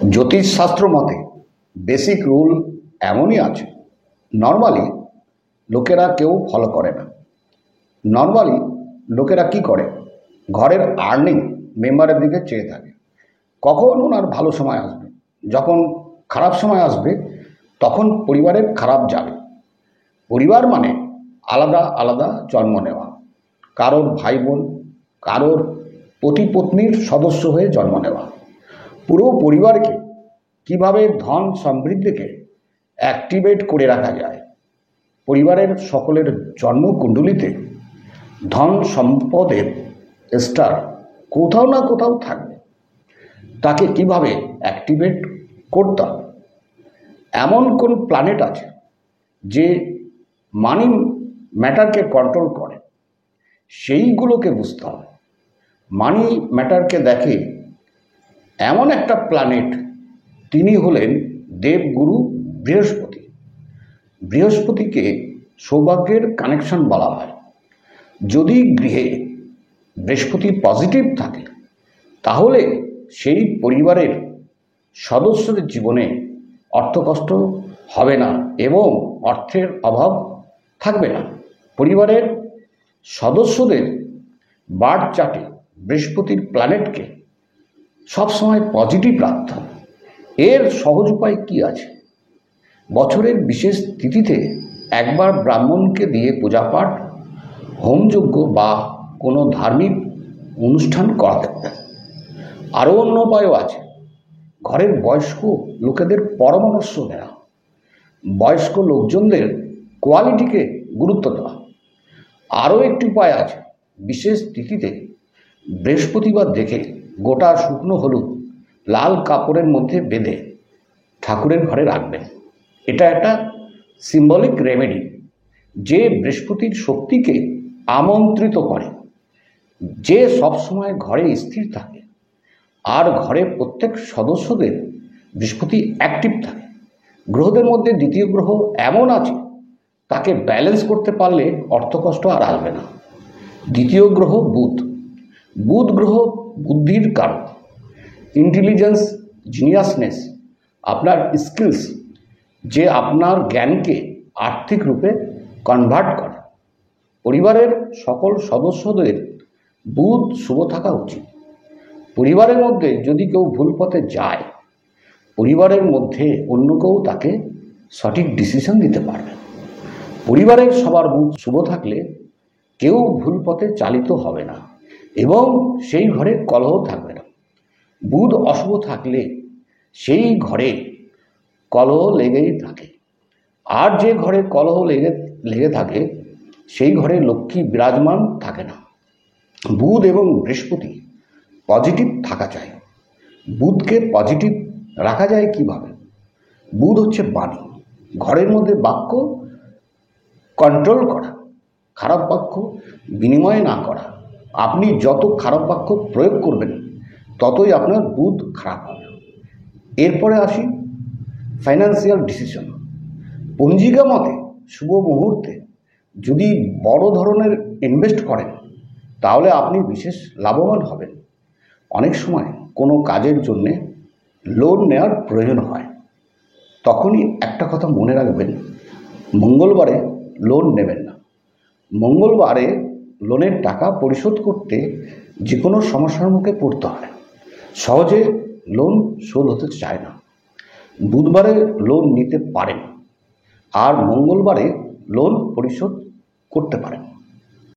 জ্যোতিষশাস্ত্র মতে basic rule এমনই আছে। নর্মালি লোকেরা কেউ ফলো করে না। নর্মালি লোকেরা কি করে, ঘরের আর্নিং মেম্বারের দিকে চেয়ে থাকে। কখন ওনার ভালো সময় আসবে, যখন খারাপ সময় আসবে তখন পরিবারের খারাপ যাবে। পরিবার মানে আলাদা আলাদা জন্ম নেওয়া, কারোর ভাই বোন, কারোর পতি পত্নীর সদস্য হয়ে জন্ম নেওয়া। পুরো পরিবারকে কিভাবে ধন সমৃদ্ধিকে অ্যাক্টিভেট করে রাখা যায়, পরিবারের সকলের জন্মকুণ্ডলিতে ধন সম্পদের স্টার কোথাও না কোথাও থাকবে, তাকে কিভাবে অ্যাক্টিভেট করতে হবে। এমন কোন প্ল্যানেট আছে যে মানি ম্যাটারকে কন্ট্রোল করে, সেইগুলোকে বুঝতে হবে। মানি ম্যাটারকে দেখে এমন একটা প্ল্যানেট, তিনি হলেন দেবগুরু বৃহস্পতি। বৃহস্পতিকে সৌভাগ্যের কানেকশন বলা হয়। যদি গৃহে বৃহস্পতি পজিটিভ থাকে তাহলে সেই পরিবারের সদস্যদের জীবনে অর্থকষ্ট হবে না এবং অর্থের অভাব থাকবে না। পরিবারের সদস্যদের বার্থ চার্টে বৃহস্পতির প্ল্যানেটকে সবসময় পজিটিভ রাখতে হবে। এর সহজ উপায় কি আছে? বছরের বিশেষ তিথিতে একবার ব্রাহ্মণকে দিয়ে পূজাপাঠ, হোমযজ্ঞ বা কোনো ধার্মিক অনুষ্ঠান করাতে পারে। আরও অন্য উপায়ও আছে। ঘরের বয়স্ক লোকেদের পরামর্শ নেওয়া, বয়স্ক লোকজনদের কোয়ালিটিকে গুরুত্ব দেওয়া। আরও একটি উপায় আছে। বিশেষ তিথিতে বৃহস্পতিবার দেখে গোটা শুকনো হলুদ লাল কাপড়ের মধ্যে বেঁধে ঠাকুরের ঘরে রাখবেন। এটা একটা সিম্বলিক রেমেডি যে বৃহস্পতির শক্তিকে আমন্ত্রিত করে, যে সবসময় ঘরে স্থির থাকে আর ঘরের প্রত্যেক সদস্যদের বৃহস্পতি অ্যাক্টিভ থাকে। গ্রহদের মধ্যে দ্বিতীয় গ্রহ এমন আছে, তাকে ব্যালেন্স করতে পারলে অর্থকষ্ট আর আসবে না। দ্বিতীয় গ্রহ বুধ। বুধ গ্রহ বুদ্ধির কারক, ইন্টেলিজেন্স, জিনিয়াসনেস, আপনার স্কিলস, যে আপনার জ্ঞানকে আর্থিক রূপে কনভার্ট করে। পরিবারের সকল সদস্যদের বুধ শুভ থাকা উচিত। পরিবারের মধ্যে যদি কেউ ভুল পথে যায়, পরিবারের মধ্যে অন্য কেউ তাকে সঠিক ডিসিশন দিতে পারবে। পরিবারের সবার বুধ শুভ থাকলে কেউ ভুল পথে চালিত হবে না এবং সেই ঘরে কলহ থাকবে না। বুধ অশুভ থাকলে সেই ঘরে কলহ লেগেই থাকে, আর যে ঘরে কলহ লেগে থাকে সেই ঘরে লক্ষ্মী বিরাজমান থাকে না। বুধ এবং বৃহস্পতি পজিটিভ থাকা চাই। বুধকে পজিটিভ রাখা যায় কিভাবে? বুধ হচ্ছে বাণী, ঘরের মধ্যে বাক্য কন্ট্রোল করা, খারাপ বাক্য বিনিময় না করা। আপনি যত খারাপ বাক্য প্রয়োগ করবেন ততই আপনার বুধ খারাপ হবে। এরপরে আসি ফাইন্যান্সিয়াল ডিসিশন। পঞ্জিকা মতে শুভ মুহূর্তে যদি বড় ধরনের ইনভেস্ট করেন তাহলে আপনি বিশেষ লাভবান হবেন। অনেক সময় কোনো কাজের জন্যে লোন নেওয়ার প্রয়োজন হয়, তখনই একটা কথা মনে রাখবেন, মঙ্গলবারে লোন নেবেন না। মঙ্গলবারে লোনের টাকা পরিশোধ করতে যে কোনো সমস্যার মুখে পড়তে হয়, সহজে লোন শোধ হতে চায় না। বুধবারে লোন নিতে পারেন আর মঙ্গলবারে লোন পরিশোধ করতে পারেন।